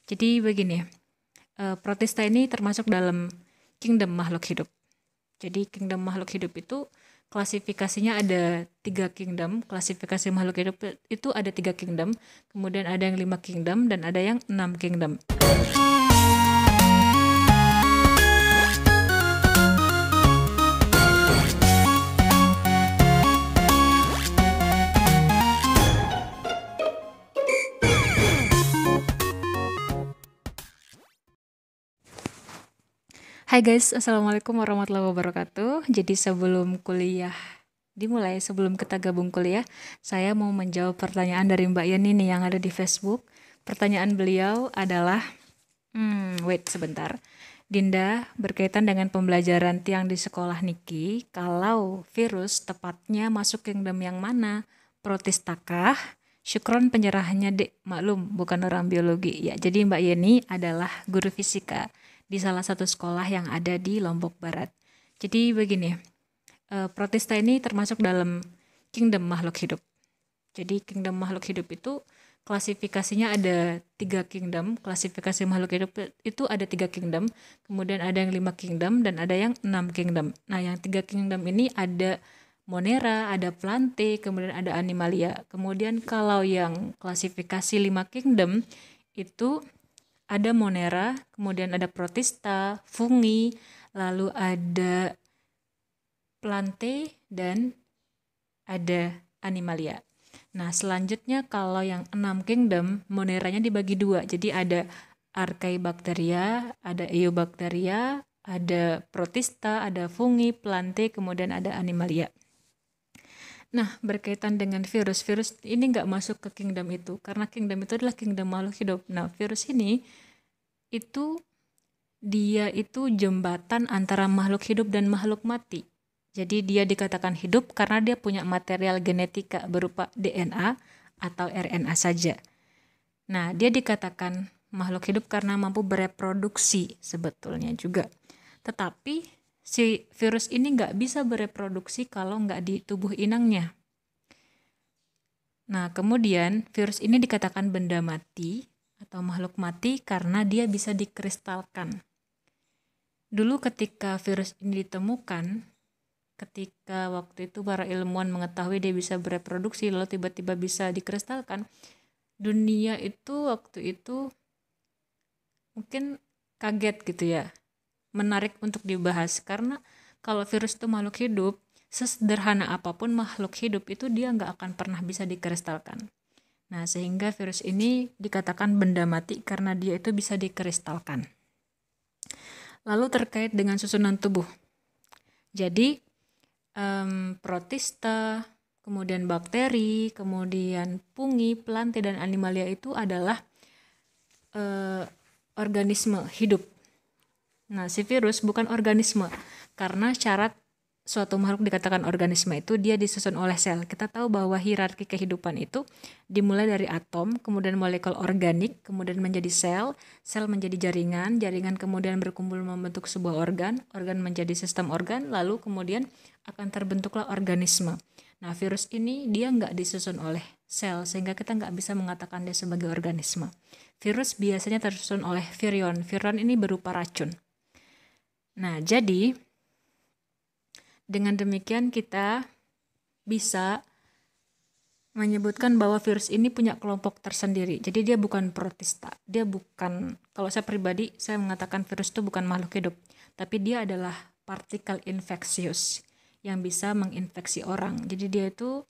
Jadi begini, protista ini termasuk dalam kingdom makhluk hidup. Jadi kingdom makhluk hidup itu klasifikasinya ada 3 kingdom. Klasifikasi makhluk hidup itu ada 3 kingdom, kemudian ada yang 5 kingdom dan ada yang 6 kingdom. Hai guys, assalamualaikum warahmatullahi wabarakatuh. Jadi sebelum kuliah dimulai, sebelum kita gabung kuliah, saya mau menjawab pertanyaan dari Mbak Yeni nih yang ada di Facebook. Pertanyaan beliau adalah, wait sebentar. Dinda, berkaitan dengan pembelajaran tiang di sekolah Niki, kalau virus tepatnya masuk kingdom yang mana? Protistakah? Syukron penyerahannya dek, maklum bukan orang biologi. Ya, jadi Mbak Yeni adalah guru fisika di salah satu sekolah yang ada di Lombok Barat. Jadi begini, protista ini termasuk dalam kingdom makhluk hidup. Jadi kingdom makhluk hidup itu klasifikasinya ada 3 kingdom. Klasifikasi makhluk hidup itu ada 3 kingdom, kemudian ada yang 5 kingdom dan ada yang 6 kingdom. Nah, yang 3 kingdom ini ada Monera, ada Plante, kemudian ada Animalia. Kemudian kalau yang klasifikasi 5 kingdom itu ada Monera, kemudian ada Protista, Fungi, lalu ada Plante, dan ada Animalia. Nah, selanjutnya kalau yang 6 kingdom, Moneranya dibagi 2. Jadi ada Archaebacteria, ada Eubacteria, ada Protista, ada Fungi, Plante, kemudian ada Animalia. Nah, berkaitan dengan virus ini nggak masuk ke kingdom itu, karena kingdom itu adalah kingdom makhluk hidup. Nah, virus ini dia itu jembatan antara makhluk hidup dan makhluk mati. Jadi dia dikatakan hidup karena dia punya material genetika berupa DNA atau RNA saja. Nah, dia dikatakan makhluk hidup karena mampu bereproduksi sebetulnya juga. Tetapi si virus ini nggak bisa bereproduksi kalau nggak di tubuh inangnya. Nah, kemudian virus ini dikatakan benda mati atau makhluk mati karena dia bisa dikristalkan. Dulu ketika virus ini ditemukan, ketika waktu itu para ilmuwan mengetahui dia bisa bereproduksi lalu tiba-tiba bisa dikristalkan, dunia itu waktu itu mungkin kaget gitu ya, menarik untuk dibahas karena kalau virus itu makhluk hidup, sesederhana apapun makhluk hidup itu dia nggak akan pernah bisa dikristalkan. Nah, sehingga virus ini dikatakan benda mati karena dia itu bisa dikristalkan. Lalu terkait dengan susunan tubuh. Jadi, protista, kemudian bakteri, kemudian fungi, plante, dan animalia itu adalah organisme hidup. Nah, si virus bukan organisme, karena syarat suatu makhluk dikatakan organisme itu dia disusun oleh sel. Kita tahu bahwa hierarki kehidupan itu dimulai dari atom, kemudian molekul organik, kemudian menjadi sel, sel menjadi jaringan, jaringan kemudian berkumpul membentuk sebuah organ, organ menjadi sistem organ, lalu kemudian akan terbentuklah organisme. Nah, virus ini dia nggak disusun oleh sel, sehingga kita nggak bisa mengatakan dia sebagai organisme. Virus biasanya tersusun oleh virion. Virion ini berupa racun. Nah, jadi dengan demikian kita bisa menyebutkan bahwa virus ini punya kelompok tersendiri. Jadi dia bukan protista. Dia bukan, kalau saya pribadi, saya mengatakan virus itu bukan makhluk hidup. Tapi dia adalah partikel infeksius yang bisa menginfeksi orang. Jadi dia itu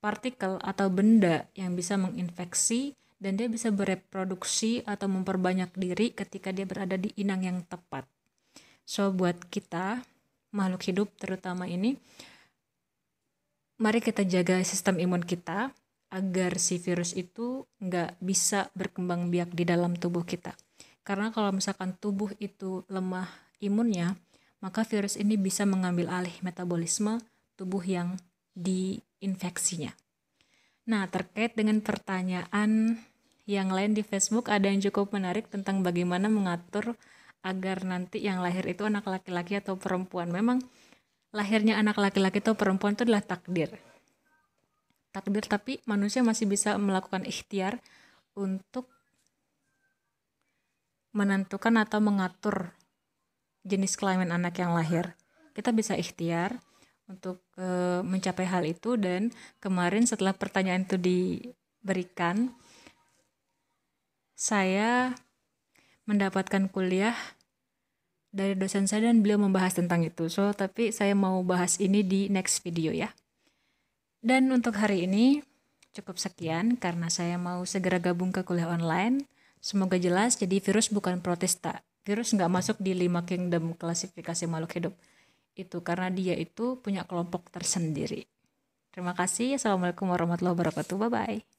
partikel atau benda yang bisa menginfeksi dan dia bisa bereproduksi atau memperbanyak diri ketika dia berada di inang yang tepat. So, buat kita, makhluk hidup terutama ini, mari kita jaga sistem imun kita agar si virus itu nggak bisa berkembang biak di dalam tubuh kita. Karena kalau misalkan tubuh itu lemah imunnya, maka virus ini bisa mengambil alih metabolisme tubuh yang diinfeksinya. Nah, terkait dengan pertanyaan yang lain di Facebook, ada yang cukup menarik tentang bagaimana mengatur agar nanti yang lahir itu anak laki-laki atau perempuan. Memang lahirnya anak laki-laki atau perempuan itu adalah takdir. Takdir, tapi manusia masih bisa melakukan ikhtiar untuk menentukan atau mengatur jenis kelamin anak yang lahir. Kita bisa ikhtiar untuk mencapai hal itu, dan kemarin setelah pertanyaan itu diberikan, saya mendapatkan kuliah dari dosen saya dan beliau membahas tentang itu. Tapi saya mau bahas ini di next video ya. Dan untuk hari ini cukup sekian karena saya mau segera gabung ke kuliah online. Semoga jelas, jadi virus bukan protista. Virus nggak masuk di 5 kingdom klasifikasi makhluk hidup. Itu karena dia itu punya kelompok tersendiri. Terima kasih. Assalamualaikum warahmatullahi wabarakatuh. Bye-bye.